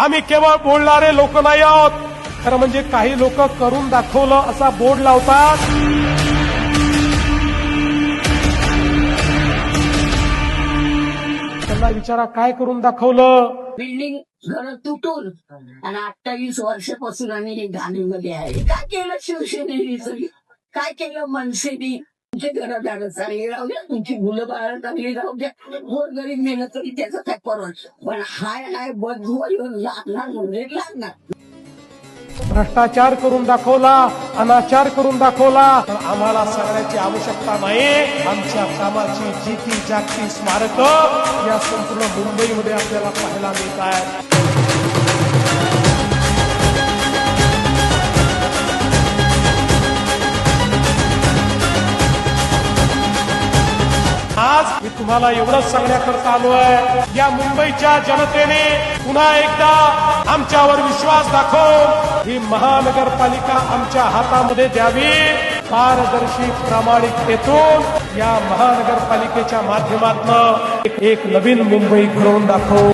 आम्ही केवळ बोलणारे लोक नाही आहोत, खरं म्हणजे काही लोक करून दाखवलं असा बोर्ड लावतात. त्यांना विचारा काय करून दाखवलं. बिल्डिंग घर तुटून आणि 28 वर्षापासून आम्ही घाणीमध्ये आहे. काय केलं शिवसेनेने, काय केलं मनसेने? तुमचे घरदार चांगली राहू द्या, तुमची मुलं बाळ चांगली राहू द्या, गोरगरीब मेलं तरी त्याचा काय परवड. पण हाय बदलून लागणार म्हणजे लागणार. भ्रष्टाचार करून दाखवला, अनाचार करून दाखवला. तर आम्हाला सगळ्याची आवश्यकता नाही. आमच्या कामाची जिती जागती स्मारकं या संपूर्ण मुंबईमध्ये आपल्याला पाहायला मिळत आहेत. आज मी तुम्हाला एवढंच सांगण्याकरता आलो आहे, या मुंबईच्या जनतेने पुन्हा एकदा आमच्यावर विश्वास दाखवून ही महानगरपालिका आमच्या हातामध्ये द्यावी. पारदर्शी प्रामाणिकतेतून या महानगरपालिकेच्या माध्यमातून एक नवीन मुंबई घडवून दाखवू.